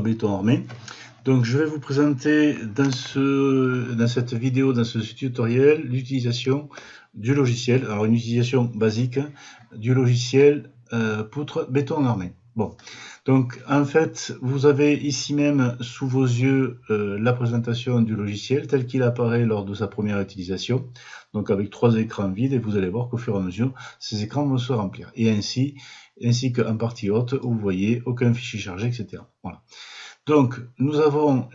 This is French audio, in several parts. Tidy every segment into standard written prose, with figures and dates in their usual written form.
béton armé. Donc je vais vous présenter dans cette vidéo, dans ce tutoriel, l'utilisation du logiciel, alors une utilisation basique du logiciel poutre béton armé. Bon, donc en fait, vous avez ici même sous vos yeux la présentation du logiciel tel qu'il apparaît lors de sa première utilisation, donc avec 3 écrans vides, et vous allez voir qu'au fur et à mesure, ces écrans vont se remplir, et ainsi qu'en partie haute, où vous voyez aucun fichier chargé, etc. Voilà. Donc, nous avons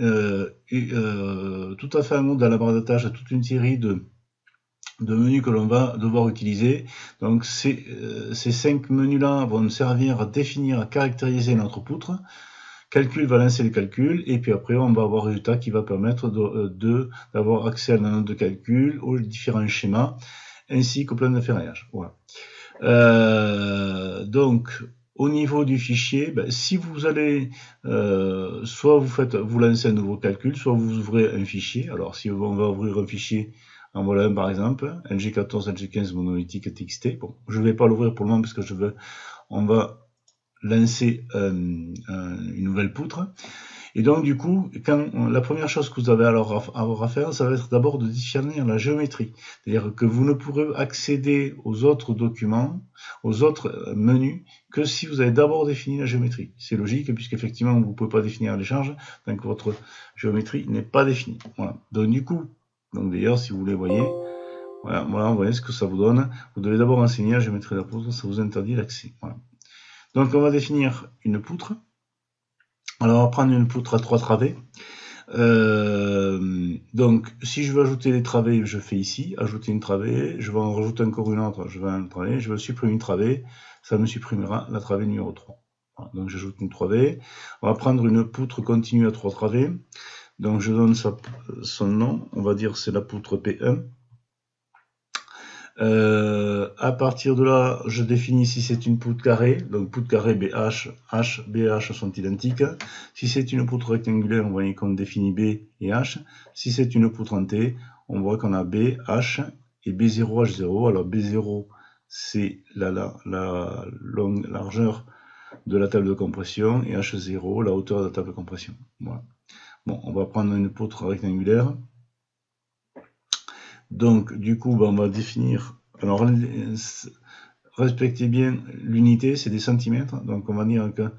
tout à fait en haut dans la barre de tâches toute une série de menus que l'on va devoir utiliser. Donc, ces 5 menus-là vont nous servir à définir, à caractériser notre poutre. Calcul va lancer le calcul, et puis après, on va avoir un résultat qui va permettre d'avoir accès à la note de calcul, aux différents schémas, ainsi qu'au plan de ferraillage. Voilà. Donc, au niveau du fichier, si vous allez, soit vous lancez un nouveau calcul, soit vous ouvrez un fichier. Alors, si on va ouvrir un fichier, en voilà un par exemple, NG14, NG15 monolithique TXT. Bon, je ne vais pas l'ouvrir pour le moment parce que on va lancer une nouvelle poutre. Et donc, du coup, la première chose que vous avez avoir à faire, ça va être d'abord de définir la géométrie. C'est-à-dire que vous ne pourrez accéder aux autres documents, aux autres menus, que si vous avez d'abord défini la géométrie. C'est logique, puisqu'effectivement, vous ne pouvez pas définir les charges tant que votre géométrie n'est pas définie. Voilà. Donc, du coup, d'ailleurs, si vous les voyez, voilà, vous voyez ce que ça vous donne. Vous devez d'abord enseigner la géométrie de la poutre, ça vous interdit l'accès. Voilà. Donc, on va définir une poutre. Alors, on va prendre une poutre à 3 travées. Donc, si je veux ajouter des travées, je fais ici, ajouter une travée, je vais en rajouter encore une autre, je vais en travée, je veux supprimer une travée, ça me supprimera la travée numéro 3. Voilà, donc, j'ajoute une travée. On va prendre une poutre continue à 3 travées. Donc, je donne son nom, on va dire c'est la poutre P1. À partir de là, je définis si c'est une poutre carrée, donc poutre carrée BH, H, BH sont identiques. Si c'est une poutre rectangulaire, on voit qu'on définit B et H. Si c'est une poutre en T, on voit qu'on a B, H et B0, H0. Alors B0, c'est la largeur de la table de compression, et H0, la hauteur de la table de compression. Voilà. Bon, on va prendre une poutre rectangulaire. Donc, du coup, on va définir. Alors, respectez bien l'unité, c'est des centimètres. Donc, on va dire que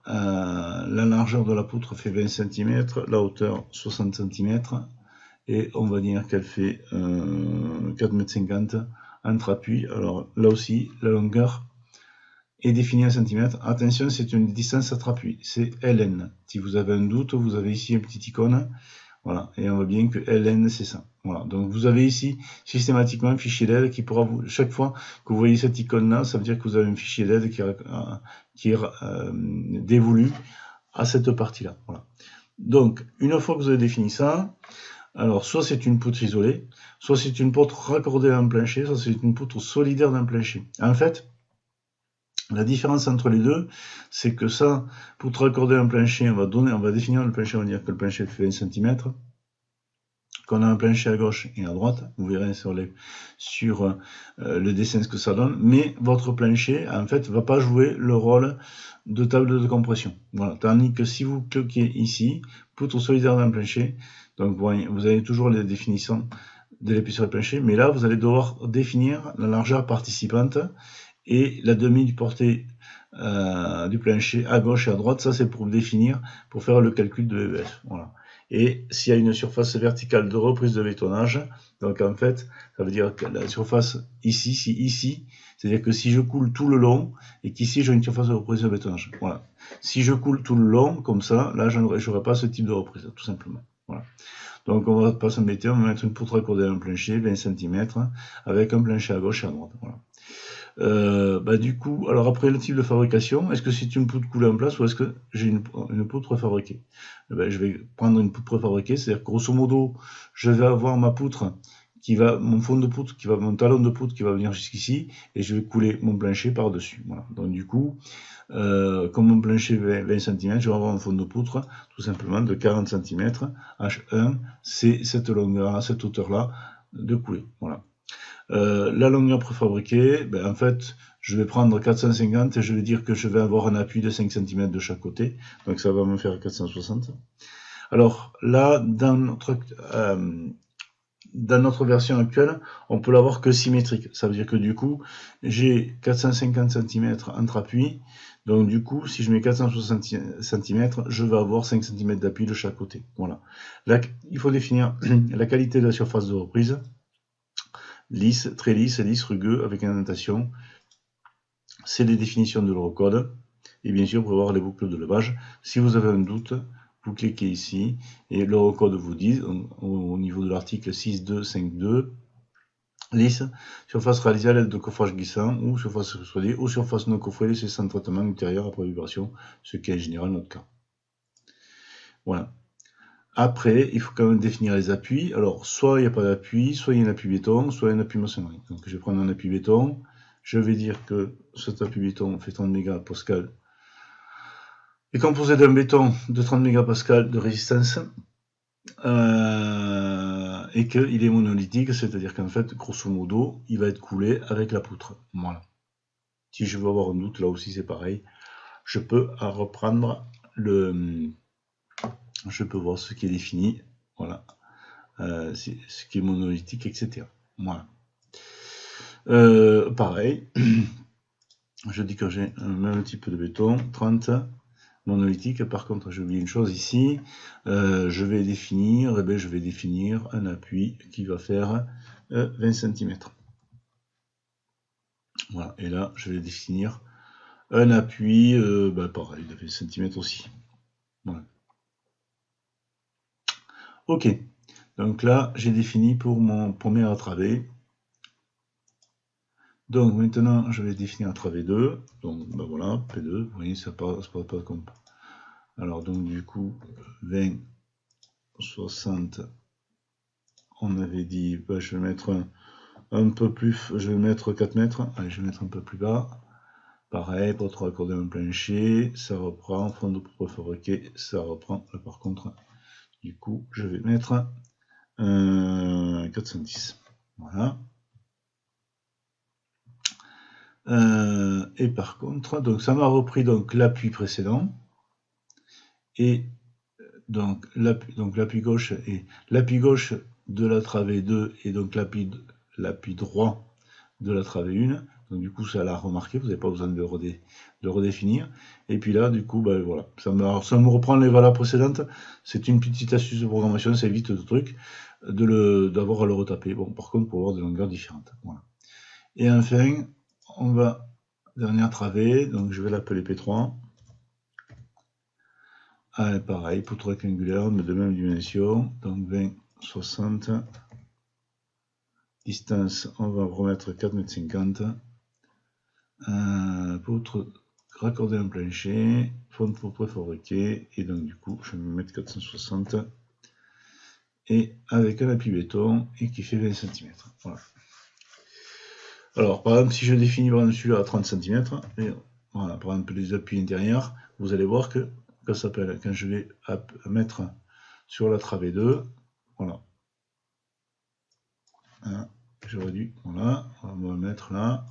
la largeur de la poutre fait 20 cm, la hauteur 60 cm, et on va dire qu'elle fait 4,50 m entre appuis. Alors, là aussi, la longueur est définie en centimètres. Attention, c'est une distance entre appuis, c'est LN. Si vous avez un doute, vous avez ici une petite icône. Voilà, et on voit bien que LN, c'est ça. Voilà, donc vous avez ici systématiquement un fichier d'aide qui pourra vous, chaque fois que vous voyez cette icône-là, ça veut dire que vous avez un fichier d'aide qui est dévolu à cette partie-là. Voilà. Donc, une fois que vous avez défini ça, alors soit c'est une poutre isolée, soit c'est une poutre raccordée à un plancher, soit c'est une poutre solidaire d'un plancher. En fait, la différence entre les deux, c'est que ça, pour raccorder un plancher, on va définir le plancher, on va dire que le plancher fait 20 cm, qu'on a un plancher à gauche et à droite, vous verrez sur le dessin ce que ça donne, mais votre plancher, en fait, ne va pas jouer le rôle de table de compression. Voilà. Tandis que si vous cliquez ici, poutre solidaire d'un plancher, donc vous avez toujours les définitions de l'épaisseur du plancher, mais là, vous allez devoir définir la largeur participante et la demi-portée du plancher à gauche et à droite. Ça, c'est pour définir, pour faire le calcul de EBF. Voilà. Et s'il y a une surface verticale de reprise de bétonnage, donc en fait, ça veut dire que la surface ici, c'est-à-dire que si je coule tout le long, et qu'ici j'ai une surface de reprise de bétonnage. Voilà. Si je coule tout le long, comme ça, là, je n'aurai pas ce type de reprise, tout simplement. Voilà. Donc on va pas s'embêter, on va mettre une poutre raccordée à un plancher, 20 cm, avec un plancher à gauche et à droite. Voilà. Du coup, alors après le type de fabrication, est-ce que c'est une poutre coulée en place ou est-ce que j'ai une poutre fabriquée? Je vais prendre une poutre fabriquée, c'est-à-dire grosso modo, je vais avoir ma poutre mon fond de poutre mon talon de poutre qui va venir jusqu'ici, et je vais couler mon plancher par-dessus. Voilà. Donc du coup, comme mon plancher fait 20 cm, je vais avoir un fond de poutre tout simplement de 40 cm, H1, c'est cette longueur, cette hauteur-là de couler. Voilà. La longueur préfabriquée, en fait, je vais prendre 450 et je vais dire que je vais avoir un appui de 5 cm de chaque côté. Donc ça va me faire 460. Alors là, dans notre version actuelle, on peut l'avoir que symétrique. Ça veut dire que du coup, j'ai 450 cm entre appuis. Donc du coup, si je mets 460 cm, je vais avoir 5 cm d'appui de chaque côté. Voilà. Là, il faut définir la qualité de la surface de reprise. Lisse, très lisse, lisse, rugueux, avec une indentation. C'est les définitions de l'Eurocode. Et bien sûr, pour avoir les boucles de levage. Si vous avez un doute, vous cliquez ici et l'Eurocode vous dit, au niveau de l'article 6.2.5.2, lisse, surface réalisée à l'aide de coffrage glissant ou surface soudée ou surface non coffrée laissée sans traitement ultérieur après vibration, ce qui est en général notre cas. Voilà. Après, il faut quand même définir les appuis. Alors, soit il n'y a pas d'appui, soit il y a un appui béton, soit il y a un appui maçonnerie. Donc, je vais prendre un appui béton. Je vais dire que cet appui béton fait 30 mégapascal. Est composé d'un béton de 30 mégapascal de résistance et qu'il est monolithique, c'est-à-dire qu'en fait, grosso modo, il va être coulé avec la poutre. Voilà. Si je veux avoir un doute, là aussi c'est pareil. Je peux reprendre je peux voir ce qui est défini, voilà, ce qui est monolithique, etc. Voilà. Pareil, je dis que j'ai un même type de béton, 30 monolithique. Par contre, j'ai oublié une chose ici. Je vais définir un appui qui va faire 20 cm. Voilà. Et là, je vais définir un appui, pareil, de 20 cm aussi. Voilà. Ok. Donc là, j'ai défini pour mon premier attravé. Donc maintenant, je vais définir un travé 2. Donc voilà, P2. Vous voyez, ça passe pas comme. Alors donc du coup, 20, 60. On avait dit, je vais mettre un peu plus, je vais mettre 4 mètres. Allez, je vais mettre un peu plus bas. Pareil, pour 3 accorder un plancher, ça reprend, fond de préfabriqué, ça reprend. Là, par contre, du coup, je vais mettre 410. Voilà. Et par contre, donc ça m'a repris donc l'appui précédent et donc l'appui gauche et l'appui gauche de la travée 2 et donc l'appui droit de la travée 1. Donc du coup ça l'a remarqué, vous n'avez pas besoin de redéfinir. Et puis là du coup voilà, ça me reprend les valeurs précédentes. C'est une petite astuce de programmation, ça évite le truc d'avoir à le retaper. Bon, par contre pour avoir des longueurs différentes. Voilà. Et enfin, on va dernière travée, donc je vais l'appeler P3. Ah, pareil, poutre rectangulaire de même dimension, donc 20, 60. Distance, on va remettre 4,50 m. Poutre raccordée en plancher, fond pour préfabriqué, et donc du coup, je vais me mettre 460. Et avec un appui béton, et qui fait 20 cm. Voilà. Alors, par exemple, si je définis par dessus à 30 cm, et voilà, par exemple les appuis intérieurs, vous allez voir que quand je vais mettre sur la travée 2, voilà. Hein, j'aurais dû, voilà, on va me mettre là.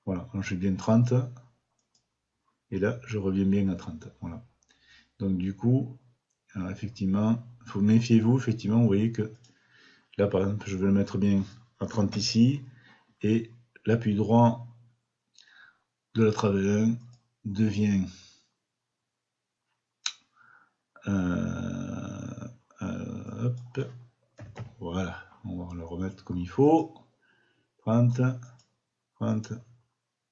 Voilà, donc j'ai bien 30. Et là, je reviens bien à 30. Voilà. Donc du coup, effectivement, méfiez-vous, effectivement, vous voyez que là, par exemple, je vais le mettre bien à 30 ici, et l'appui droit de la travée 1 devient hop, voilà, on va le remettre comme il faut. 30, 30,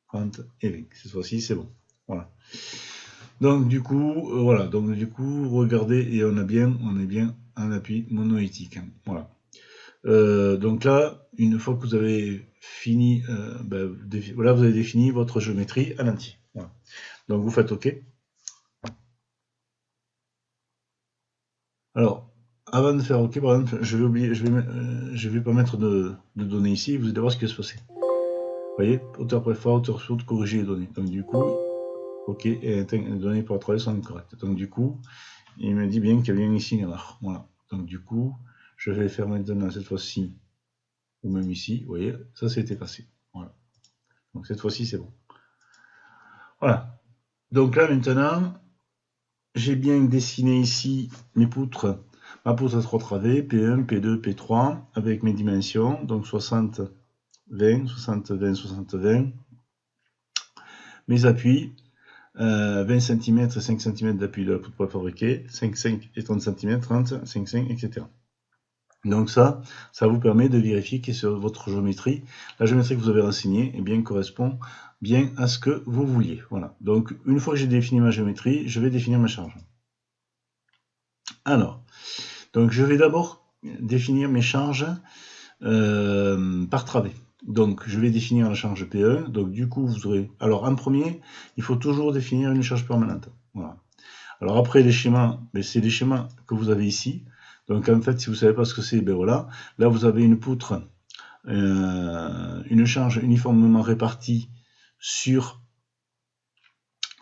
30 et 20. Cette fois-ci, c'est bon. Voilà. Donc du coup, voilà. Donc du coup, regardez et on est bien un appui monolithique. Voilà. Donc là, une fois que vous avez fini, voilà, vous avez défini votre géométrie à l'entier. Voilà. Donc vous faites OK. Alors, avant de faire OK, par exemple, je vais pas mettre de données ici. Vous allez voir ce qui va se passer. Vous voyez, hauteur préfa, hauteur sourde, corriger les données. Donc du coup, OK, et les données pour travailler sont incorrectes. Donc du coup, il me dit bien qu'il y a bien ici une erreur. Voilà. Donc du coup, je vais faire maintenant cette fois-ci, ou même ici, vous voyez, ça c'était passé. Voilà. Donc cette fois-ci, c'est bon. Voilà. Donc là, maintenant, j'ai bien dessiné ici mes poutres. Ma poutre à 3 travées, P1, P2, P3, avec mes dimensions. Donc 60, 20, 60, 20, 60, 20. Mes appuis. 20 cm et 5 cm d'appui de la poutre préfabriquée, 5, 5 et 30 cm, 30, 5, 5, etc. Donc ça vous permet de vérifier que sur votre géométrie, la géométrie que vous avez renseignée eh bien, correspond bien à ce que vous vouliez. Voilà. Donc une fois que j'ai défini ma géométrie, je vais définir ma charge. Alors, donc je vais d'abord définir mes charges par travée. Donc, je vais définir la charge P1. Donc, du coup, vous aurez... Alors, en premier, il faut toujours définir une charge permanente. Voilà. Alors, après, les schémas, c'est les schémas que vous avez ici. Donc, en fait, si vous ne savez pas ce que c'est, ben voilà. Là, vous avez une poutre, une charge uniformément répartie sur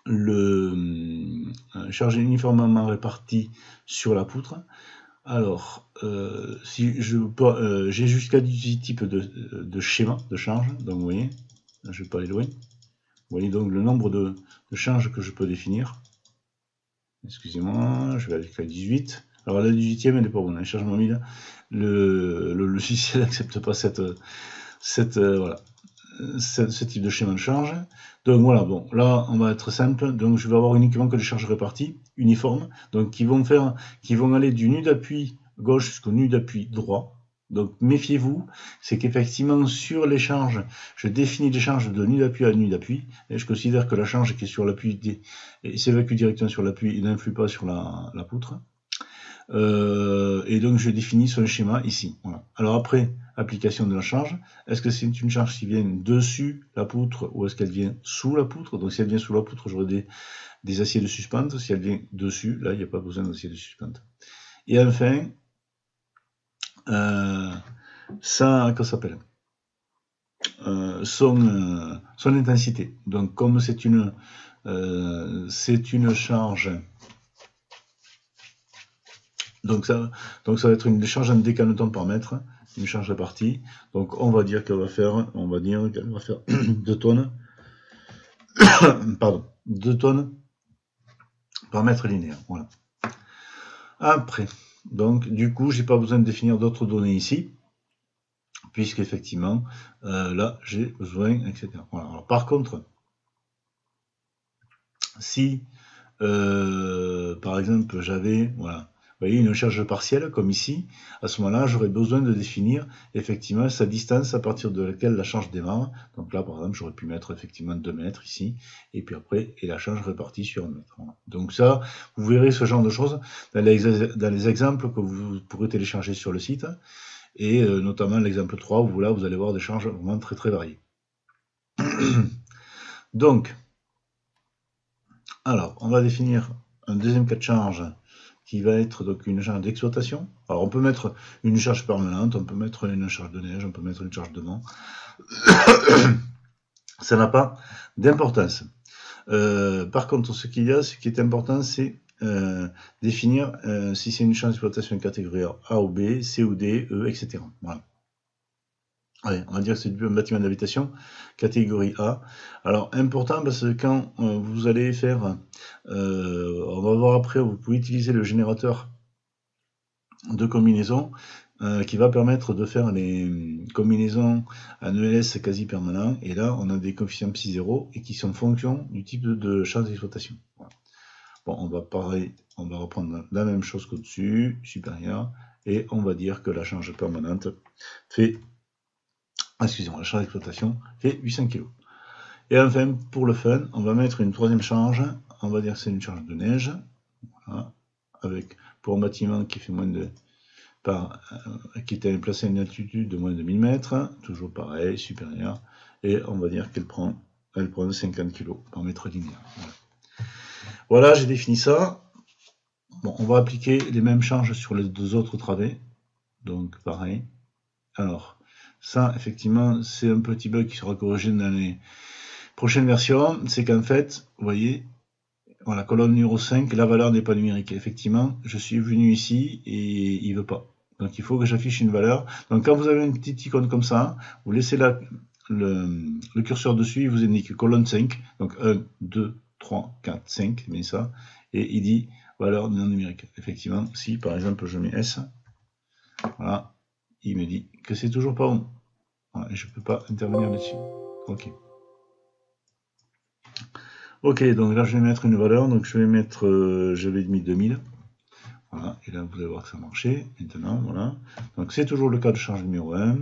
le... charge uniformément répartie sur la poutre. Alors, si j'ai jusqu'à 18 types de schémas de charge, donc vous voyez, là, je ne vais pas aller loin. Vous voyez donc le nombre de charges que je peux définir. Excusez-moi, je vais aller jusqu'à 18. Alors la 18e, elle n'est pas bonne, les charges mobiles. Le logiciel n'accepte pas voilà, ce type de schéma de charge. Donc voilà, bon, là on va être simple, donc je vais avoir uniquement que des charges réparties, uniformes, donc qui vont aller du nu d'appui gauche jusqu'au nu d'appui droit. Donc méfiez-vous, c'est qu'effectivement sur les charges, je définis les charges de nu d'appui à nu d'appui, et je considère que la charge qui est sur l'appui s'évacue directement sur l'appui et n'influe pas sur la poutre. Et donc je définis ce schéma ici. Voilà. Alors après, application de la charge, est-ce que c'est une charge qui vient dessus la poutre ou est-ce qu'elle vient sous la poutre? Donc si elle vient sous la poutre, j'aurai des aciers de suspente. Si elle vient dessus, là, il n'y a pas besoin d'acier de suspente. Et enfin, ça, comment ça s'appelle son intensité. Donc comme c'est une charge... Donc ça va être une charge en décanetons par mètre, une charge répartie. Donc on va dire qu'elle va faire 2 tonnes, pardon, 2 tonnes par mètre linéaire. Voilà. Après, donc du coup, j'ai pas besoin de définir d'autres données ici, puisqu'effectivement, là j'ai besoin, etc. Voilà. Alors, par contre, si par exemple j'avais, voilà, vous voyez, une charge partielle, comme ici, à ce moment-là, j'aurais besoin de définir effectivement sa distance à partir de laquelle la charge démarre. Donc là, par exemple, j'aurais pu mettre effectivement 2 mètres ici, et puis après, et la charge répartie sur 1 mètre. Voilà. Donc ça, vous verrez ce genre de choses dans les exemples que vous pourrez télécharger sur le site, et notamment l'exemple 3, où là, vous allez voir des charges vraiment très très variées. Donc, alors, on va définir un deuxième cas de charge, qui va être donc une charge d'exploitation. Alors on peut mettre une charge permanente, on peut mettre une charge de neige, on peut mettre une charge de vent. Ça n'a pas d'importance. Par contre, ce qui est important, c'est définir si c'est une charge d'exploitation catégorie A ou B, C ou D, E, etc. Voilà. Allez, on va dire que c'est un bâtiment d'habitation, catégorie A. Alors, important parce que quand vous allez faire, on va voir après, vous pouvez utiliser le générateur de combinaison qui va permettre de faire les combinaisons en ELS quasi permanent. Et là, on a des coefficients psi 0 et qui sont fonction du type de charge d'exploitation. Voilà. Bon, on va reprendre la même chose qu'au-dessus, supérieur, et on va dire que la charge permanente fait... Excusez-moi, la charge d'exploitation fait 800 kg. Et enfin, pour le fun, on va mettre une troisième charge. On va dire que c'est une charge de neige. Voilà, pour un bâtiment qui fait moins de... qui est placé à une altitude de moins de 1000 mètres. Toujours pareil, supérieur. Et on va dire qu'elle prend 50 kg par mètre linéaire. Voilà, j'ai défini ça. Bon, on va appliquer les mêmes charges sur les 2 autres travées. Donc, pareil. Alors... ça, effectivement, c'est un petit bug qui sera corrigé dans les prochaines versions. C'est qu'en fait, vous voyez, voilà, colonne numéro 5, la valeur n'est pas numérique. Effectivement, je suis venu ici et il ne veut pas. Donc, il faut que j'affiche une valeur. Donc, quand vous avez une petite icône comme ça, vous laissez le curseur dessus, il vous indique colonne 5, donc 1, 2, 3, 4, 5, mais ça, et il dit valeur non numérique. Effectivement, si par exemple je mets S, voilà, il me dit que c'est toujours pas bon. Voilà, et je ne peux pas intervenir dessus. Ok. Ok, donc là je vais mettre une valeur, donc je vais mettre, j'avais mis 2000. Voilà, et là vous allez voir que ça marchait. Maintenant, voilà. Donc c'est toujours le cas de charge numéro 1,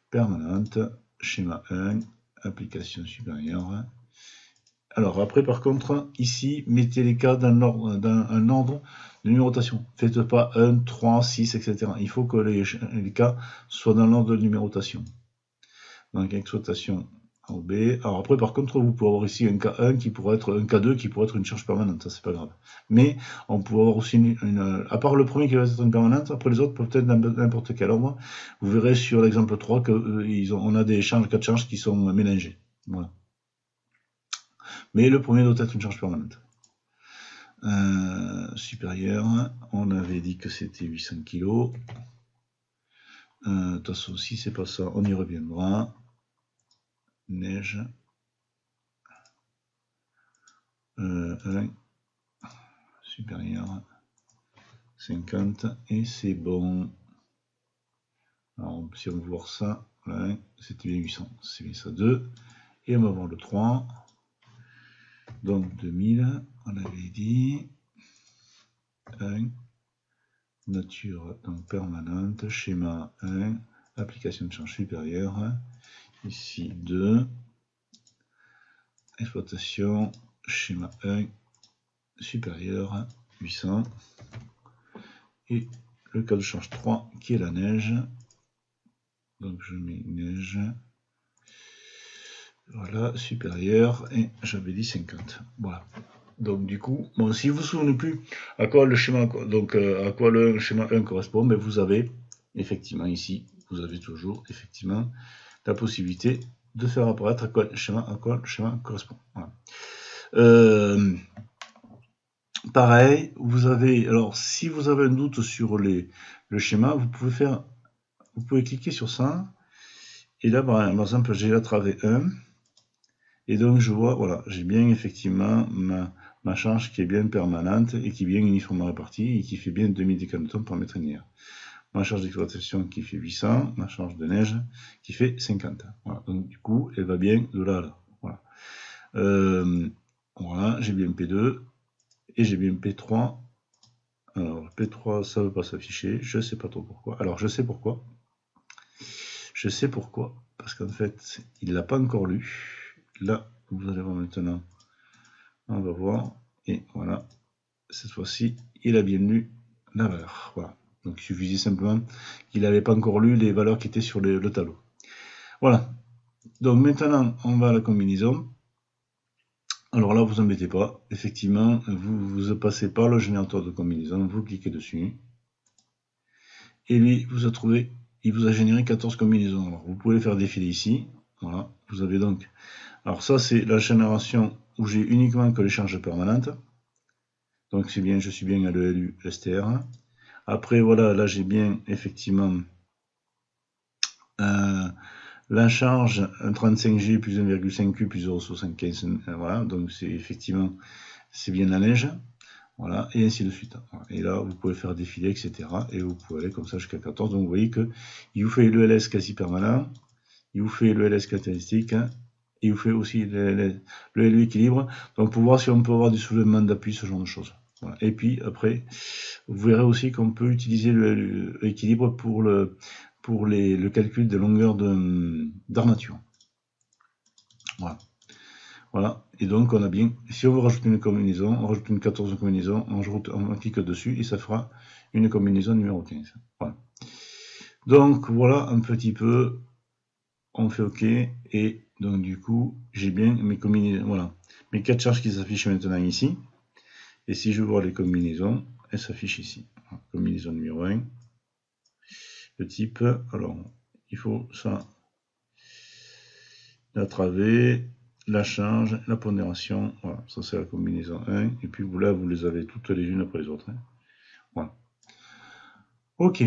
permanente, schéma 1, application supérieure. Alors après, par contre, ici, mettez les cas dans un ordre de numérotation. Faites pas 1, 3, 6, etc. Il faut que les cas soient dans l'ordre de numérotation. Donc exploitation A ou B. Alors après, par contre, vous pouvez avoir ici un K1 qui pourrait être un K2 qui pourrait être une charge permanente, ça c'est pas grave. Mais on peut avoir aussi à part le premier qui va être une permanente, après les autres peuvent être n'importe quel ordre. Vous verrez sur l'exemple 3 qu'on a des charges, 4 charges qui sont mélangées. Voilà. Mais le premier doit être une charge permanente. Supérieur, on avait dit que c'était 800 kg. De toute façon, si c'est pas ça, on y reviendra. Neige. 1. Supérieur. 50. Et c'est bon. Alors, si on veut voir ça, voilà, c'était bien 800. C'est bien ça, 2. Et on va voir le 3. Donc 2000, on avait dit. 1. Nature, donc permanente. Schéma 1. Application de charge supérieure. Ici 2. Exploitation, schéma 1, supérieur, 800. Et le cas de charge 3 qui est la neige. Donc je mets neige. Voilà, supérieur. Et j'avais dit 50. Voilà. Donc du coup, bon, si vous ne vous souvenez plus à quoi le schéma, donc à quoi le schéma 1 correspond, mais vous avez effectivement ici, vous avez toujours effectivement la possibilité de faire apparaître à quoi le schéma correspond. Voilà. Pareil, vous avez, alors si vous avez un doute sur le schéma, vous pouvez cliquer sur ça, et là par exemple j'ai la travée 1, et donc je vois, voilà, j'ai bien effectivement ma charge qui est bien permanente, et qui est bien uniformément répartie, et qui fait bien 2000 décanetons par mètre linéaire. Ma charge d'exploitation qui fait 800, ma charge de neige qui fait 50. Voilà, donc du coup, elle va bien de là à là. Voilà, voilà, j'ai bien P2, et j'ai bien P3. Alors, P3, ça ne veut pas s'afficher. Je ne sais pas trop pourquoi. Alors, je sais pourquoi. Je sais pourquoi. Parce qu'en fait, il ne l'a pas encore lu. Là, vous allez voir maintenant. On va voir. Et voilà. Cette fois-ci, il a bien lu la valeur. Voilà. Donc, il suffisait simplement qu'il n'avait pas encore lu les valeurs qui étaient sur le tableau. Voilà. Donc, maintenant, on va à la combinaison. Alors là, vous embêtez pas. Effectivement, vous passez par le générateur de combinaison. Vous cliquez dessus. Et lui, il vous a généré 14 combinaisons. Alors, vous pouvez les faire défiler ici. Voilà, vous avez donc. Alors, ça, c'est la génération où j'ai uniquement que les charges permanentes. Donc, c'est bien, je suis bien à l'ELU STR. Après, voilà, là, j'ai bien effectivement la charge 35G plus 1,5Q plus 0,75. Voilà, donc c'est effectivement, c'est bien la neige. Voilà, et ainsi de suite. Et là, vous pouvez faire défiler, etc. Et vous pouvez aller comme ça jusqu'à 14. Donc, vous voyez que il vous fait l'ELS quasi permanent, il vous fait l'ELS caractéristique, et il vous fait aussi le LU équilibre. Donc, pour voir si on peut avoir du soulèvement d'appui, ce genre de choses. Voilà. Et puis, après, vous verrez aussi qu'on peut utiliser le équilibre pour le calcul de longueur d'armature. Voilà. Voilà, et donc on a bien, si on veut rajouter une combinaison, on rajoute une 14e combinaison, on clique dessus et ça fera une combinaison numéro 15. Voilà. Donc voilà un petit peu, on fait OK, et donc du coup, j'ai bien mes combinaisons, voilà, mes 4 charges qui s'affichent maintenant ici, et si je vois les combinaisons, elles s'affichent ici. Voilà, combinaison numéro 1, le type, alors il faut ça, la travée, la charge, la pondération, voilà, ça c'est la combinaison 1, et puis vous là vous les avez toutes les unes après les autres. Hein. Voilà. Ok,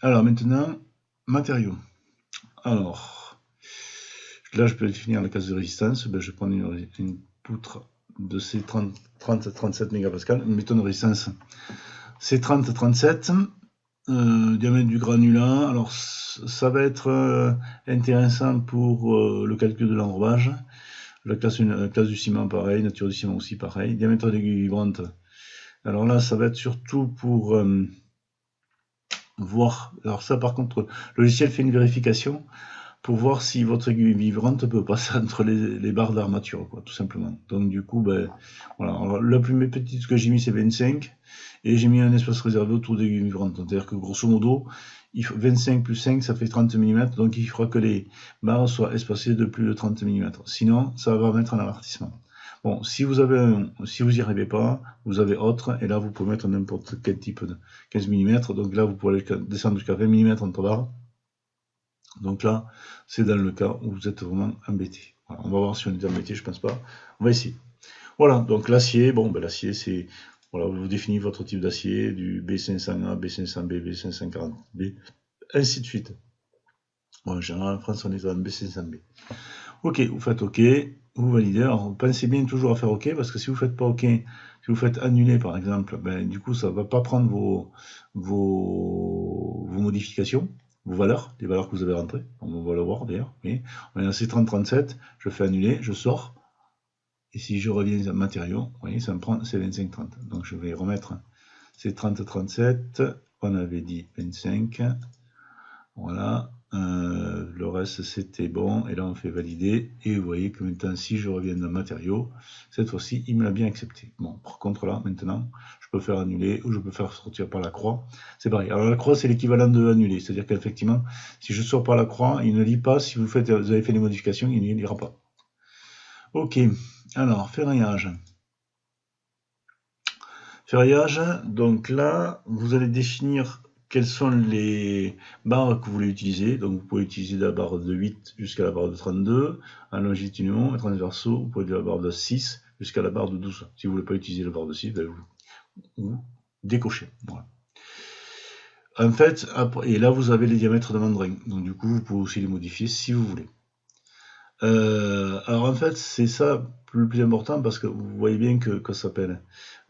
alors maintenant, matériaux. Alors, là, je peux définir la case de résistance. Ben, je prends une poutre de C30-37 mégapascal, mettons une résistance C30-37, diamètre du granulat. Alors, ça va être intéressant pour le calcul de l'enrobage. La classe du ciment, pareil. Nature du ciment aussi, pareil. Diamètre d'aiguille vibrante. Alors là, ça va être surtout pour voir. Alors ça, par contre, le logiciel fait une vérification pour voir si votre aiguille vibrante peut passer entre les barres d'armature, quoi, tout simplement. Donc du coup, ben, voilà. Alors, la plus petite que j'ai mis, c'est 25, et j'ai mis un espace réservé autour de l'aiguille vibrante. C'est-à-dire que grosso modo, 25 plus 5, ça fait 30 mm, donc il faudra que les barres soient espacées de plus de 30 mm. Sinon, ça va mettre un avertissement. Bon, si vous n'y arrivez pas, vous avez autre, et là vous pouvez mettre n'importe quel type de 15 mm, donc là vous pouvez descendre jusqu'à 20 mm entre barres. Donc là, c'est dans le cas où vous êtes vraiment embêté. Voilà, on va voir si on est embêté, je pense pas. On va essayer. Voilà, donc l'acier, bon, ben, l'acier c'est, voilà, vous définissez votre type d'acier, du B500A, B500B, B540B, ainsi de suite. Bon, en général, en France, on est dans B500B. Ok, vous faites OK, vous validez. Alors, pensez bien toujours à faire OK, parce que si vous faites pas OK, si vous faites annuler par exemple, ben, du coup, ça va pas prendre vos modifications, vos valeurs, les valeurs que vous avez rentrées. On va le voir d'ailleurs. On est à C30-37, je fais annuler, je sors. Et si je reviens à matériaux, vous voyez, ça me prend C25-30. Donc je vais remettre C30-37, on avait dit 25. Voilà. Le reste c'était bon, et là on fait valider, et vous voyez que maintenant si je reviens dans matériaux, cette fois-ci il me l'a bien accepté. Bon, par contre là maintenant je peux faire annuler, ou je peux faire sortir par la croix, c'est pareil. Alors la croix c'est l'équivalent de annuler, c'est-à-dire qu'effectivement si je sors par la croix, il ne lit pas. Si vous avez fait des modifications, il ne lira pas. Ok, alors ferraillage. Ferraillage, donc là vous allez définir quelles sont les barres que vous voulez utiliser. Donc vous pouvez utiliser la barre de 8 jusqu'à la barre de 32, en longitudinaux et transversaux, vous pouvez de la barre de 6 jusqu'à la barre de 12. Si vous ne voulez pas utiliser la barre de 6, ben vous décochez. Voilà. En fait, après, et là vous avez les diamètres de mandrin, donc du coup vous pouvez aussi les modifier si vous voulez. Alors en fait c'est ça le plus important, parce que vous voyez bien que ça s'appelle.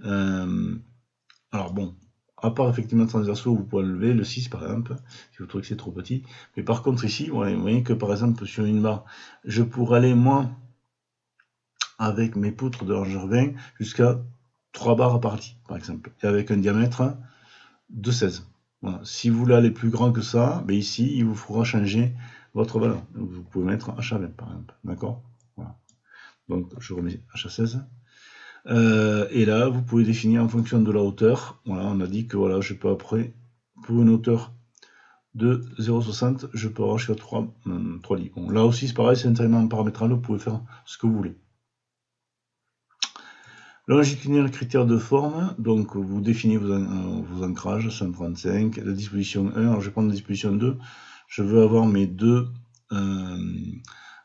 Alors bon, à part effectivement transversaux, vous pouvez enlever le 6 par exemple, si vous trouvez que c'est trop petit. Mais par contre ici, vous voyez que par exemple sur une barre, je pourrais aller moi, avec mes poutres de largeur 20, jusqu'à 3 barres partie, par exemple, et avec un diamètre de 16. Voilà. Si vous voulez aller plus grand que ça, ben ici, il vous faudra changer votre valeur. Donc, vous pouvez mettre HA20 par exemple, d'accord. Voilà. Donc je remets HA16. Et là, vous pouvez définir en fonction de la hauteur. Voilà, on a dit que voilà, je peux après, pour une hauteur de 0,60, je peux avoir jusqu'à 3 lits. Bon, là aussi, c'est pareil, c'est intégralement paramétrable, vous pouvez faire ce que vous voulez. Longitudinal critère de forme, donc vous définissez vos ancrages, 135, la disposition 1, alors je vais prendre la disposition 2, je veux avoir mes deux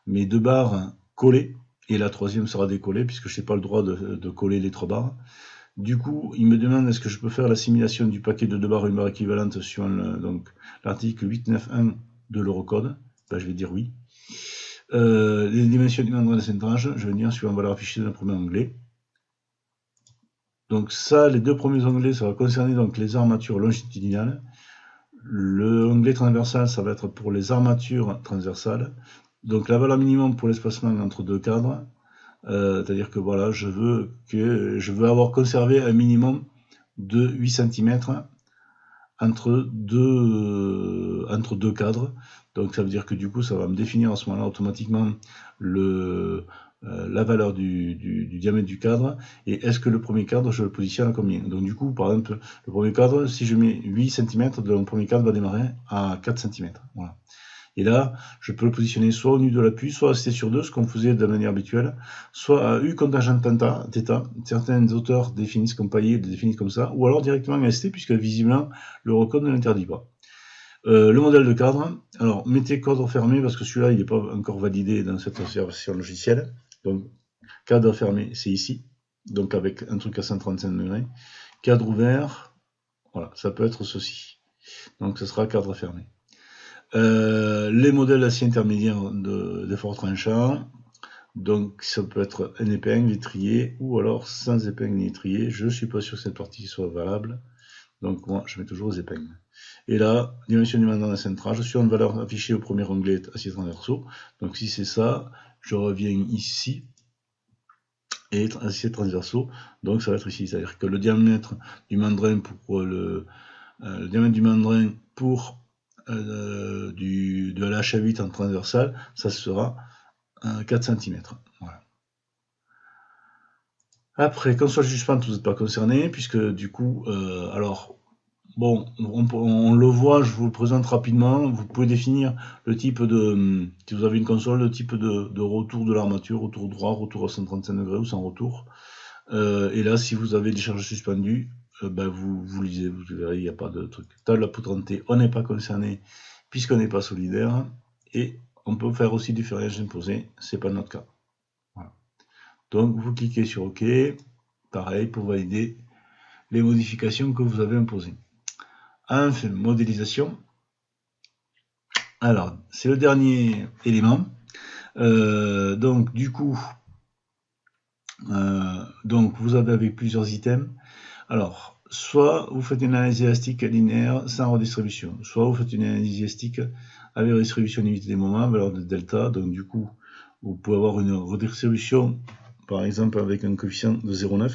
barres collées, et la troisième sera décollée, puisque je n'ai pas le droit de coller les 3 barres. Du coup, il me demande est-ce que je peux faire l'assimilation du paquet de 2 barres, une barre équivalente sur l'article 891 de l'Eurocode. Ben, je vais dire oui. Les dimensionnements de centrage, je vais dire suivant valeur affichée dans le premier onglet. Donc ça, les deux premiers onglets, ça va concerner donc les armatures longitudinales. Le onglet transversal, ça va être pour les armatures transversales. Donc la valeur minimum pour l'espacement entre deux cadres. C'est-à-dire que voilà, je veux avoir conservé un minimum de 8 cm entre deux cadres. Donc ça veut dire que du coup ça va me définir à ce moment-là automatiquement la valeur du diamètre du cadre, et est-ce que le premier cadre je le positionne à combien. Donc du coup par exemple le premier cadre, si je mets 8 cm, mon premier cadre va démarrer à 4 cm. Voilà. Et là, je peux le positionner soit au nu de l'appui, soit à C sur 2, ce qu'on faisait de la manière habituelle, soit à U contingent θ. Certains auteurs définissent comme paillé, définissent comme ça, ou alors directement en ST, puisque visiblement l'Eurocode ne l'interdit pas. Le modèle de cadre, alors mettez cadre fermé, parce que celui-là, il n'est pas encore validé dans cette version logicielle. Donc, cadre fermé, c'est ici, donc avec un truc à 135 degrés. Cadre ouvert, voilà, ça peut être ceci. Donc, ce sera cadre fermé. Les modèles d'acier intermédiaire d'effort tranchant. Donc ça peut être un épingle, étrier, ou alors sans épingle ni étrier. Je ne suis pas sûr que cette partie soit valable. Donc moi, je mets toujours les épingles. Et là, dimensionnement dans le centrage, sur une valeur affichée au premier onglet acier transversaux. Donc si c'est ça, je reviens ici, et acier transversaux, donc ça va être ici. C'est-à-dire que le diamètre du mandrin pour le diamètre du mandrin pour de la H8 en transversal, ça sera 4 cm. Voilà. Après, console suspente, vous n'êtes pas concerné, puisque du coup, alors, bon, on le voit, je vous le présente rapidement. Vous pouvez définir le type de, si vous avez une console, le type de retour de l'armature, retour droit, retour à 135 degrés ou sans retour. Et là, si vous avez des charges suspendues, ben vous lisez, vous verrez, il n'y a pas de truc. Table la poutre en T, on n'est pas concerné puisqu'on n'est pas solidaire. Et on peut faire aussi du ferrage imposé, c'est pas notre cas. Voilà. Donc vous cliquez sur OK, pareil pour valider les modifications que vous avez imposées. Enfin, modélisation. Alors, c'est le dernier élément. Donc du coup, donc vous avez avec plusieurs items. Alors, soit vous faites une analyse élastique linéaire sans redistribution, soit vous faites une analyse élastique avec redistribution limitée des moments, valeur de delta. Donc du coup, vous pouvez avoir une redistribution, par exemple avec un coefficient de 0,9.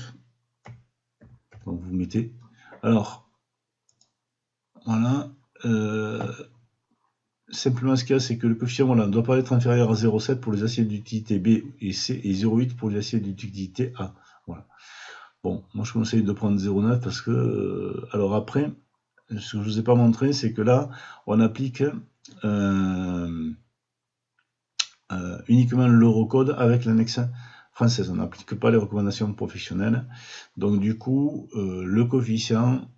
Donc vous mettez. Alors, voilà. Simplement, ce qu'il y a, c'est que le coefficient voilà, ne doit pas être inférieur à 0,7 pour les aciers d'utilité B et C et 0,8 pour les aciers d'utilité A. Voilà. Bon, moi je conseille de prendre 0,9 parce que, alors après, ce que je ne vous ai pas montré, c'est que là, on applique uniquement l'Eurocode avec l'annexe française. On n'applique pas les recommandations professionnelles. Donc du coup, le coefficient,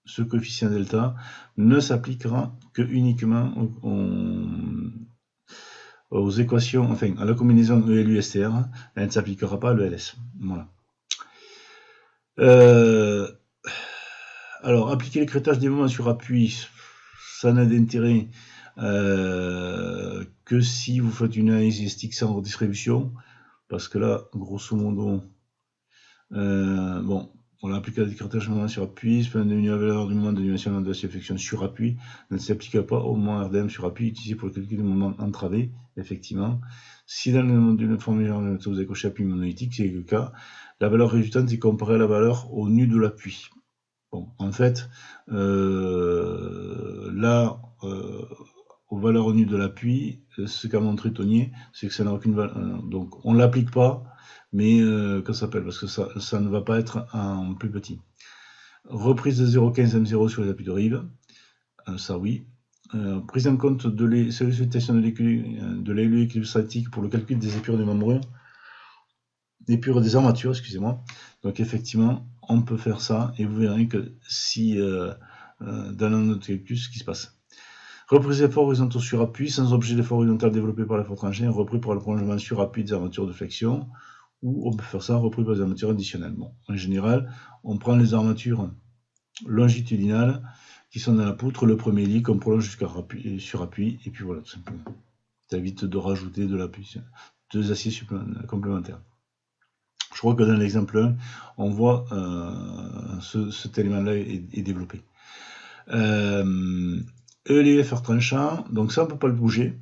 ce coefficient delta, ne s'appliquera que uniquement aux équations, enfin à la combinaison ELU-STR, elle ne s'appliquera pas à l'ELS. Voilà. Alors, appliquer l'écrêtage des moments sur appui, ça n'a d'intérêt que si vous faites une analyse élastique sans redistribution, parce que là, grosso modo, bon, on applique l'écrêtage des moments sur appui, c'est la valeur du moment de dimension de la flexion sur appui, ne s'applique pas au moment RDM sur appui utilisé pour le calcul du moment entravé, effectivement. Si dans le formulaire vous avez coché appui monolithique, c'est le cas, la valeur résultante est comparée à la valeur au nu de l'appui. Bon, en fait, là, aux valeurs nues de l'appui, ce qu'a montré Tonier, c'est que ça n'a aucune valeur. Donc, on ne l'applique pas, mais que ça s'appelle, parce que ça ne va pas être en plus petit. Reprise de 0,15 M0 sur les appuis de rive, ça oui. Prise en compte de sollicitation de l'élu équilibre statique pour le calcul des épures des membrures, des armatures, excusez-moi. Donc effectivement, on peut faire ça et vous verrez que si dans notre calcul, ce qui se passe. Reprise d'effort horizontaux sur appui, sans objet d'effort horizontal développé par l'effort tranché, repris par le prolongement sur appui des armatures de flexion, ou on peut faire ça repris par des armatures additionnelles. Bon, en général, on prend les armatures longitudinales qui sont dans la poutre, le premier lit qu'on prolonge sur appui, et puis voilà, tout simplement. Ça évite de rajouter de l'appui, deux aciers complémentaires. Je crois que dans l'exemple 1, on voit cet élément-là est développé. ELF tranchant, donc ça on ne peut pas le bouger.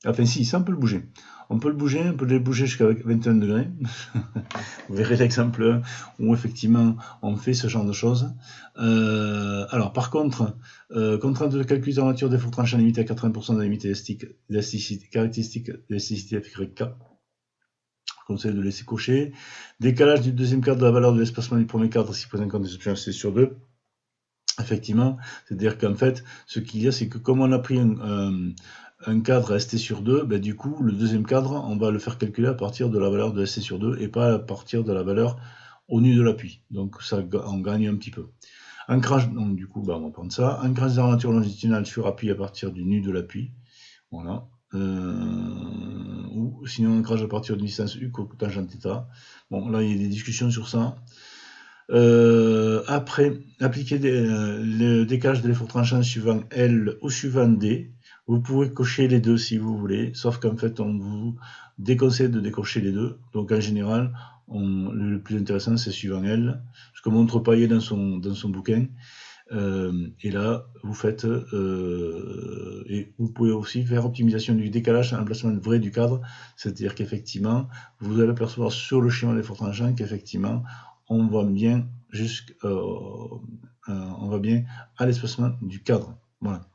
Enfin si, ça on peut le bouger. On peut le bouger jusqu'à 21 degrés. Vous verrez l'exemple 1 où effectivement on fait ce genre de choses. Alors par contre, contrainte de calcul d'armature d'effort tranchant limitée à 80% de la limite caractéristique d'élasticité FYK. Conseil de laisser cocher. Décalage du deuxième cadre de la valeur de l'espacement du premier cadre si pris en compte des options C sur 2. Effectivement, c'est-à-dire qu'en fait, ce qu'il y a, c'est que comme on a pris un cadre ST sur 2, ben, du coup, le deuxième cadre, on va le faire calculer à partir de la valeur de ST sur 2 et pas à partir de la valeur au nu de l'appui. Donc, ça, on gagne un petit peu. Ancrage, donc du coup, ben, on va prendre ça. Ancrage d'armature longitudinale sur appui à partir du nu de l'appui. Voilà. Ou sinon, ancrage à partir d'une distance U tangente θ. Bon, là, il y a des discussions sur ça. Après, appliquer le décalage de l'effort tranchant suivant L ou suivant D. Vous pouvez cocher les deux si vous voulez, sauf qu'en fait, on vous déconseille de décocher les deux. Donc, en général, le plus intéressant, c'est suivant L, ce que montre Payet dans son bouquin. Et là, vous faites, et vous pouvez aussi faire optimisation du décalage, emplacement vrai du cadre, c'est-à-dire qu'effectivement, vous allez percevoir sur le schéma d'effort tranchant qu'effectivement, on voit bien on va bien à l'espacement du cadre. Voilà.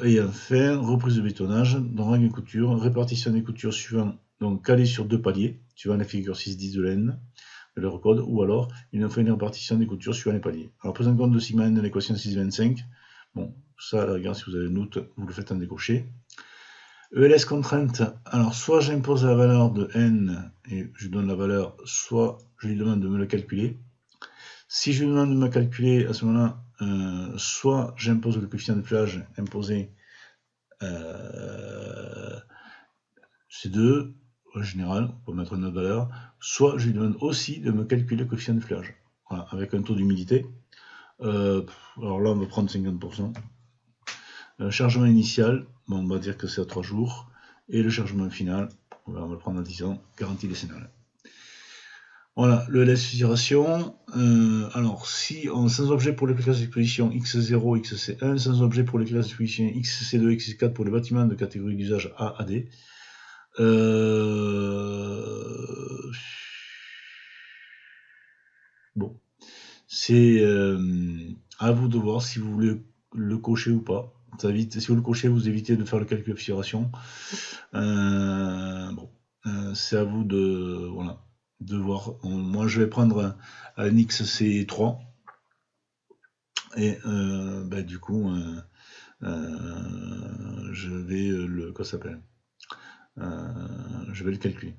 Et enfin, reprise de bétonnage, donc rang et couture, répartition des coutures suivant, donc calé sur deux paliers, suivant la figure 6-10 de l'N, de leur code, ou alors une fois une répartition des coutures suivant les paliers. Alors, prise en compte de sigma n de l'équation 625, bon, ça, à la rigueur, si vous avez une doute, vous le faites en décocher. ELS contrainte, alors soit j'impose la valeur de n et je donne la valeur, soit je lui demande de me le calculer. Si je lui demande de me calculer, à ce moment-là, soit j'impose le coefficient de flage imposé, c'est 2, en général, on peut mettre une autre valeur, soit je lui demande aussi de me calculer le coefficient de flage, voilà, avec un taux d'humidité. Alors là, on va prendre 50%. Chargement initial, bon, on va dire que c'est à 3 jours. Et le chargement final, on va le prendre à 10 ans, garantie décennale. Voilà, le LS itération. Alors, si on, sans objet pour les classes d'exposition X0, XC1, sans objet pour les classes d'exposition XC2, XC4 pour les bâtiments de catégorie d'usage A à D. Bon, c'est à vous de voir si vous voulez le cocher ou pas. Si vous le cochez, vous évitez de faire le calcul de figuration. Bon, c'est à vous de, voilà, de voir. Moi, je vais prendre un XC3 et du coup, je vais quoi s'appelle je vais le calculer.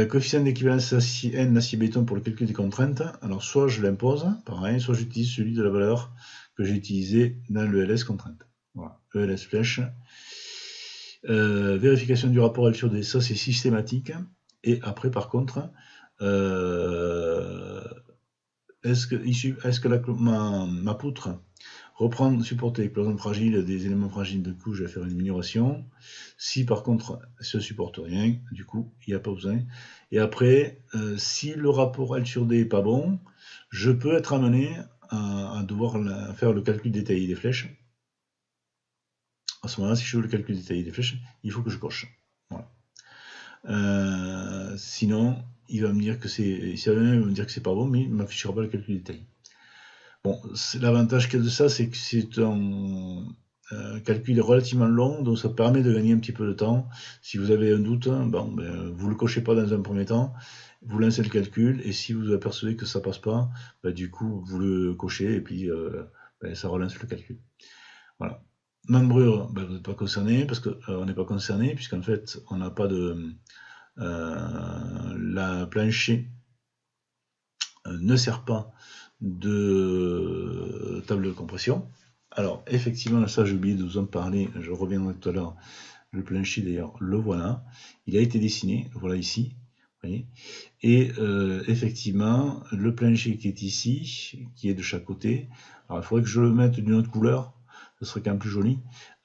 Coefficient d'équivalence N acier béton pour le calcul des contraintes. Alors, soit je l'impose, pareil, soit j'utilise celui de la valeur que j'ai utilisé dans le LS contrainte. Voilà, ELS flèche. Vérification du rapport L sur D, ça c'est systématique. Et après, par contre, est-ce que ma poutre reprend, supporter l'éclosion fragile des éléments fragiles, de coup je vais faire une minoration. Si par contre elle ne supporte rien, du coup il n'y a pas besoin. Et après, si le rapport L sur D n'est pas bon, je peux être amené à devoir faire le calcul détaillé des flèches. À ce moment-là, si je veux le calcul détaillé des flèches, il faut que je coche. Voilà. Sinon, il va me dire que c'est pas bon, mais il ne m'affichera pas le calcul détaillé. Bon, l'avantage qu'il y a de ça, c'est que c'est un calcul relativement long, donc ça permet de gagner un petit peu de temps. Si vous avez un doute, bon, vous le cochez pas dans un premier temps, vous lancez le calcul, et si vous apercevez que ça passe pas, du coup, vous le cochez, et puis ça relance le calcul. Voilà. Membrure, vous n'êtes pas concerné, parce qu'on n'est pas concerné, puisqu'en fait, on n'a pas de... la plancher ne sert pas de table de compression. Alors, effectivement, ça j'ai oublié de vous en parler, je reviendrai tout à l'heure. Le plancher, d'ailleurs, le voilà. Il a été dessiné, voilà ici. Vous voyez. Et effectivement, le plancher qui est ici, qui est de chaque côté, alors il faudrait que je le mette d'une autre couleur, ce serait quand même plus joli.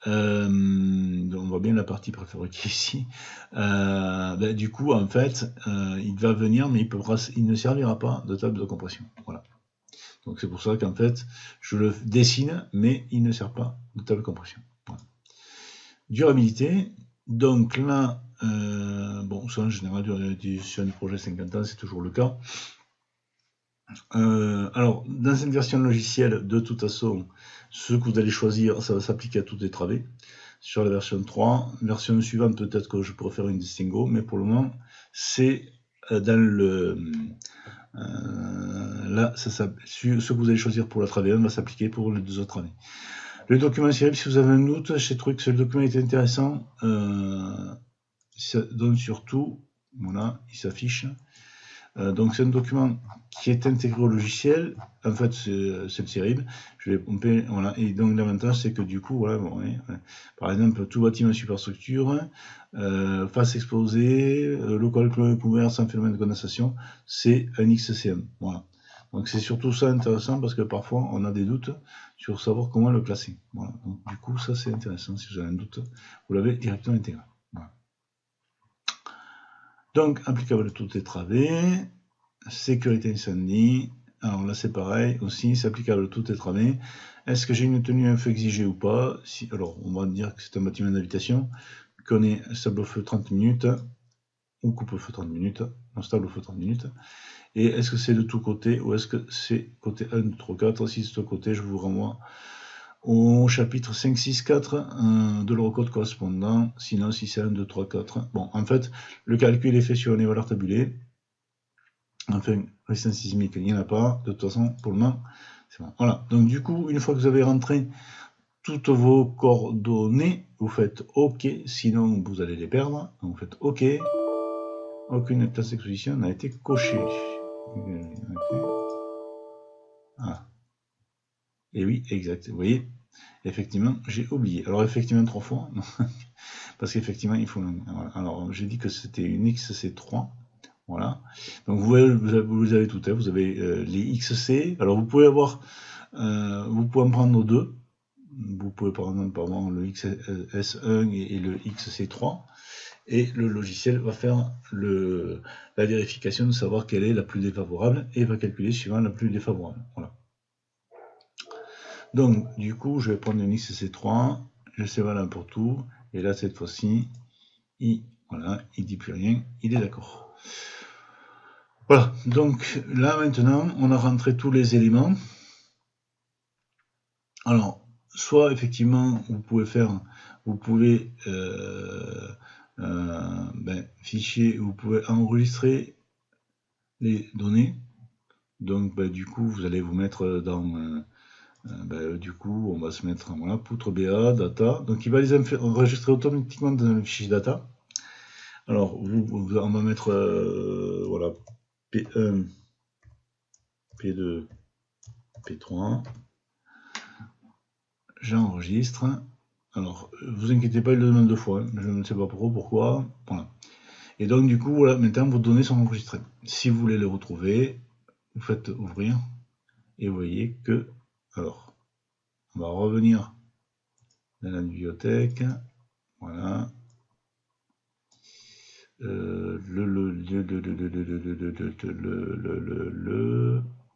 On voit bien la partie préfabriquée ici. Du coup, en fait, il va venir, mais il ne servira pas de table de compression. Voilà. Donc c'est pour ça qu'en fait, je le dessine, mais il ne sert pas de table de compression. Voilà. Durabilité. Donc là, bon, ça en général, sur un projet 50 ans, c'est toujours le cas. Alors, dans cette version logicielle, de toute façon, ce que vous allez choisir, ça va s'appliquer à toutes les travées. Sur la version 3, version suivante, peut-être que je pourrais faire une distinguo, mais pour le moment, c'est dans le... là, ce que vous allez choisir pour la travée 1 va s'appliquer pour les deux autres travées. Le document CRIP, si vous avez un doute, j'ai trouvé que le document était intéressant. Ça donne surtout, voilà, il s'affiche. Donc c'est un document qui est intégré au logiciel. En fait, c'est le terrible. Je vais pomper, voilà. Et donc l'avantage, c'est que du coup, voilà, bon, ouais. Par exemple, tout bâtiment superstructure, face exposée, local couvert sans phénomène de condensation, c'est un XCM. Voilà. Donc c'est surtout ça intéressant parce que parfois on a des doutes sur savoir comment le classer. Voilà. Donc du coup, ça c'est intéressant. Si vous avez un doute, vous l'avez directement intégré. Voilà. Donc applicable à tout étravé. Sécurité incendie. Alors là, c'est pareil aussi, c'est applicable à tout étravé. Est-ce que j'ai une tenue à feu exigée ou pas? Si, alors, on va dire que c'est un bâtiment d'habitation, qu'on est stable au feu 30 minutes, ou coupe-feu 30 minutes, non, stable au feu 30 minutes. Et est-ce que c'est de tous côtés, ou est-ce que c'est côté 1, 2, 3, 4? Si c'est de côté, je vous renvoie au chapitre 5, 6, 4 de l'eurocode correspondant. Sinon, si c'est 1, 2, 3, 4. Bon, en fait, le calcul est fait sur une valeur tabulée. Enfin, résistance sismique, il n'y en a pas. De toute façon, pour le moment, c'est bon. Voilà. Donc, du coup, une fois que vous avez rentré toutes vos coordonnées, vous faites OK. Sinon, vous allez les perdre. Donc, vous faites OK. Aucune place d'exposition n'a été cochée. Ah. Et oui, exact. Vous voyez, effectivement, j'ai oublié. Alors, effectivement, 3 fois. Parce qu'effectivement, il faut. Voilà. Alors, j'ai dit que c'était une XC3. Voilà. Donc vous avez tout, hein. Vous avez les XC. Alors vous pouvez avoir, vous pouvez en prendre deux. Vous pouvez prendre pardon, le XS1 et le XC3. Et le logiciel va faire la vérification de savoir quelle est la plus défavorable et va calculer suivant la plus défavorable. Voilà. Donc du coup, je vais prendre une XC3. Je sais valable pour tout. Et là, cette fois-ci, voilà, il dit plus rien. Il est d'accord. Voilà, donc là maintenant, on a rentré tous les éléments. Alors, soit effectivement, vous pouvez fichier, vous pouvez enregistrer les données. Donc, du coup, vous allez vous mettre dans, du coup, on va se mettre, voilà, poutre BA, data. Donc, il va les enregistrer automatiquement dans le fichier data. Alors, on va mettre, voilà, P1, P2, P3. J'enregistre. Alors, vous inquiétez pas, il le demande 2 fois. Hein. Je ne sais pas pourquoi. Voilà. Et donc, du coup, voilà, maintenant, vos données sont enregistrées. Si vous voulez les retrouver, vous faites ouvrir. Et vous voyez que, alors, on va revenir dans la bibliothèque. Voilà.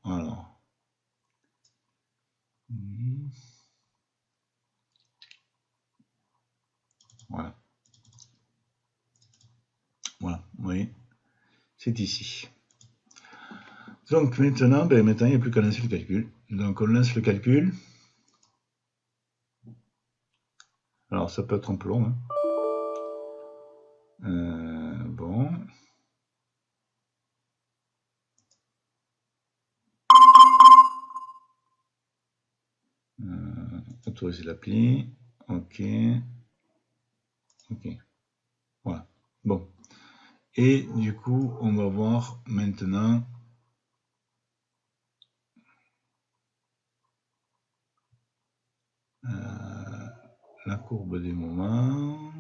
Alors. Voilà. Voilà, vous voyez, c'est ici. Donc maintenant, il n'y a plus qu'à lancer le calcul. Donc on lance le calcul. Alors ça peut être un peu long. Hein. Bon. Autoriser l'appli. Ok. Ok. Voilà. Bon. Et du coup, on va voir maintenant la courbe des moments.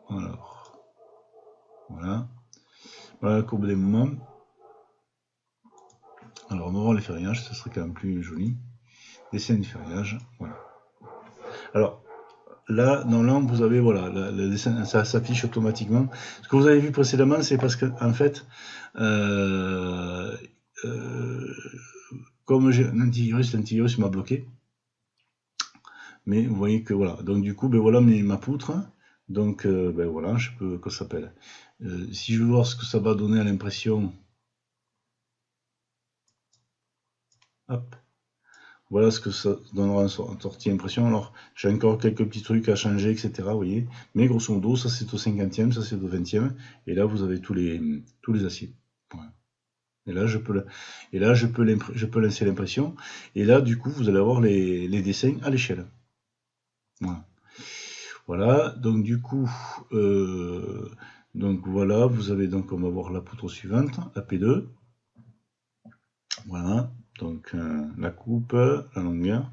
Alors. Voilà. Voilà la courbe des moments. Alors, on va voir les ferriages, ce serait quand même plus joli. Dessin du ferriage. Voilà. Alors, là, dans l'angle, vous avez, voilà, le dessin, ça s'affiche automatiquement. Ce que vous avez vu précédemment, c'est parce que, en fait, comme j'ai un l'antivirus m'a bloqué. Mais vous voyez que voilà. Donc du coup, voilà ma poutre. Donc voilà, je peux, que ça s'appelle. Si je veux voir ce que ça va donner à l'impression. Hop. Voilà ce que ça donnera en sortie impression. Alors, j'ai encore quelques petits trucs à changer, etc. Vous voyez. Mais grosso modo, ça c'est au 50e, ça c'est au 20e. Et là, vous avez tous les aciers. Voilà. Et là, je peux lancer l'impression. Et là, du coup, vous allez avoir les dessins à l'échelle. Voilà. Voilà. Donc, du coup, Donc voilà, vous avez donc, on va voir la poutre suivante, AP2. Voilà, donc la coupe, la longueur,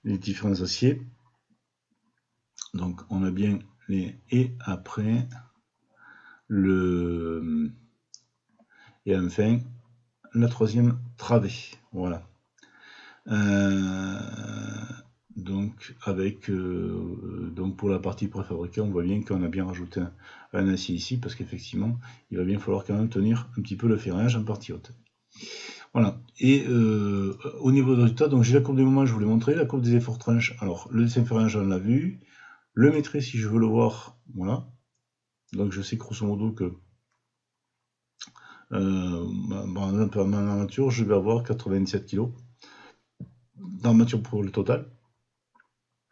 les différents aciers. Donc on a bien les... Et après, et enfin, la troisième travée. Voilà. Donc avec donc pour la partie préfabriquée, on voit bien qu'on a bien rajouté un acier ici, parce qu'effectivement, il va bien falloir quand même tenir un petit peu le ferrage en partie haute. Voilà. Et au niveau de résultat, donc j'ai la courbe des moments, je vous l'ai montré, la courbe des efforts tranches. Alors le dessin ferrage, on l'a vu. Le maîtrise, si je veux le voir, voilà. Donc je sais grosso modo que en armature, je vais avoir 97 kg d'armature pour le total.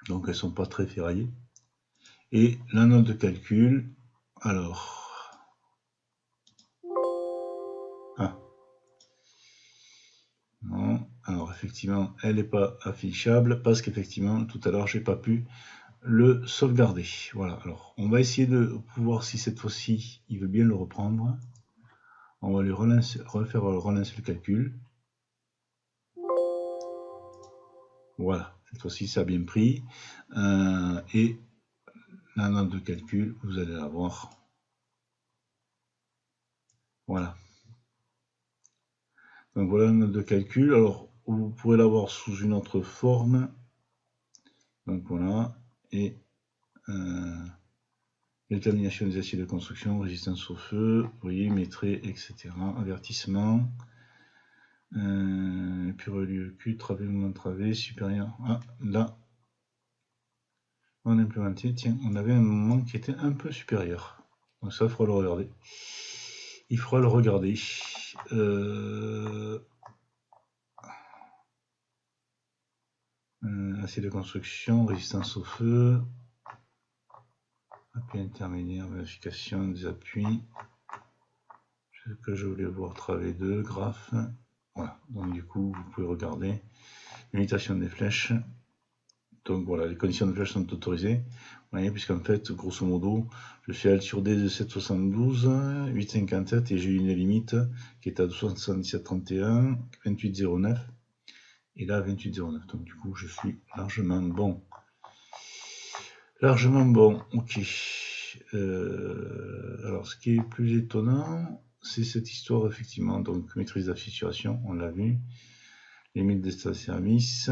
Donc elles sont pas très ferraillées. Et la note de calcul, alors... Ah. Non, alors effectivement, elle n'est pas affichable parce qu'effectivement, tout à l'heure, j'ai pas pu le sauvegarder. Voilà, alors on va essayer de voir si cette fois-ci, il veut bien le reprendre. On va lui refaire relancer le calcul. Voilà, cette fois-ci, ça a bien pris. Et la note de calcul, vous allez la voir. Voilà. Donc voilà la note de calcul. Alors, vous pourrez l'avoir sous une autre forme. Donc voilà. Et détermination des aciers de construction, résistance au feu, vous voyez, maîtrise, etc. Avertissement. Puis relieu Q, travée, mouvement de travée, supérieur. Ah, là, on a implémenté, tiens, on avait un moment qui était un peu supérieur. Donc ça, il faudra le regarder. Il faudra le regarder. Acier de construction, résistance au feu. Appui intermédiaire, vérification des appuis. Ce que je voulais voir, travée 2, graphe. Voilà, donc du coup, vous pouvez regarder. Limitation des flèches. Donc voilà, les conditions de flèche sont autorisées. Vous voyez, puisqu'en fait, grosso modo, je suis à sur D de 772, 857 et j'ai une limite qui est à 77,31, 28,09 et là 28,09. Donc du coup, je suis largement bon. Largement bon, ok. Alors, ce qui est plus étonnant, c'est cette histoire, effectivement. Donc, maîtrise de la situation, on l'a vu. Limite des stades de service,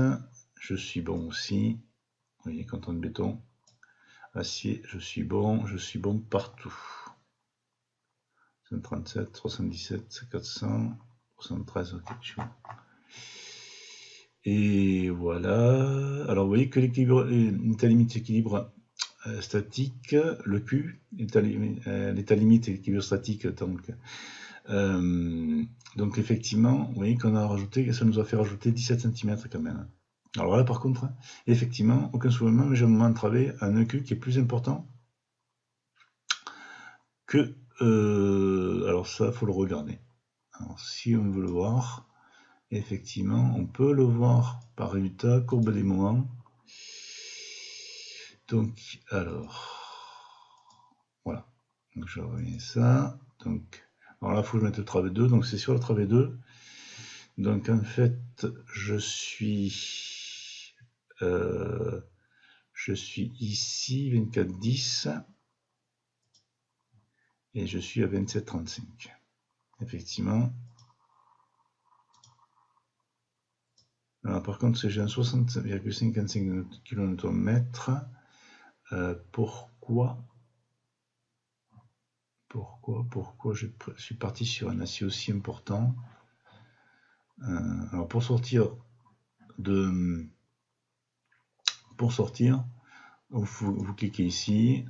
je suis bon aussi. Vous voyez, canton de béton. Acier, je suis bon partout. 137, 77, 400, 73, ok, je suis bon. Et voilà. Alors, vous voyez que l'état limite d'équilibre statique, le Q, l'état limite équilibre statique, donc effectivement, vous voyez qu'on a rajouté, ça nous a fait rajouter 17 cm quand même. Alors là, par contre, effectivement, aucun soulèvement, mais j'ai un moment de travée à un nœud Q qui est plus important que... alors ça, il faut le regarder. Alors si on veut le voir, effectivement, on peut le voir par résultat, courbe des moments. Donc, alors, voilà. Donc je reviens ça. Donc, alors là, il faut que je mette le travée 2. Donc c'est sur le travée 2. Donc en fait, je suis ici, 24,10. Et je suis à 27,35. Effectivement. Alors, par contre, j'ai un 60,55 kN/m. Pourquoi je suis parti sur un acier aussi important? Alors, pour sortir, vous cliquez ici.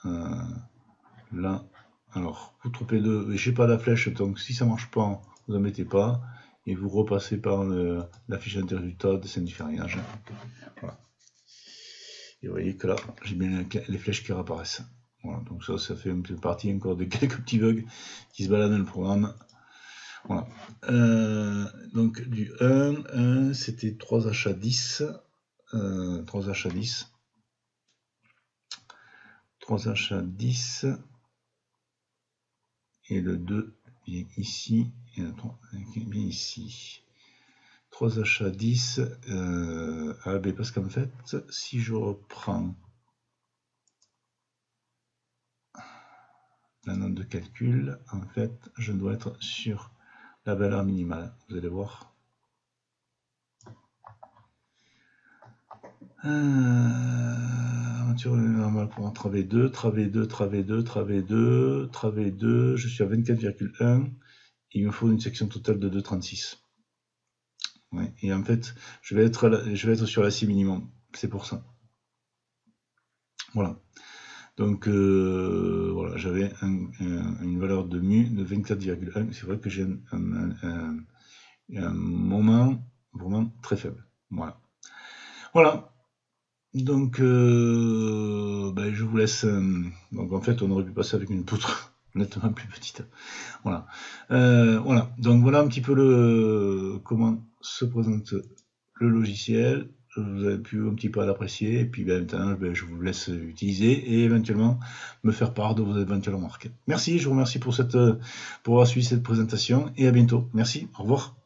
Là, alors, vous trouvez deux, j'ai pas la flèche, donc si ça marche pas, vous en mettez pas, et vous repassez par la fiche de résultat de dessin du ferrillage. Voilà. Et vous voyez que là, j'ai bien les flèches qui réapparaissent. Voilà, donc ça fait une petite partie encore de quelques petits bugs qui se baladent dans le programme. Voilà. Donc du 1, c'était 3 achats 10. 3 achats 10. 3 achats 10. et le 2 vient ici, et le 3 vient ici. 3 achats 10 à B, parce qu'en fait, si je reprends la note de calcul, en fait, je dois être sur la valeur minimale. Vous allez voir. Aventure normale pour un travé 2, travé 2, travé 2, travé 2, travé 2, je suis à 24,1. Il me faut une section totale de 2,36. Ouais, et en fait, je vais être sur la scie minimum. C'est pour ça. Voilà. Donc voilà, j'avais une valeur de mu de 24,1. C'est vrai que j'ai un moment vraiment très faible. Voilà. Voilà. Donc je vous laisse. Donc en fait, on aurait pu passer avec une poutre nettement plus petite. Voilà. Voilà. Donc voilà un petit peu comment se présente le logiciel. Vous avez pu un petit peu l'apprécier, et puis maintenant je vous laisse utiliser et éventuellement me faire part de vos éventuelles remarques. Merci, je vous remercie pour avoir suivi cette présentation et à bientôt. Merci, au revoir.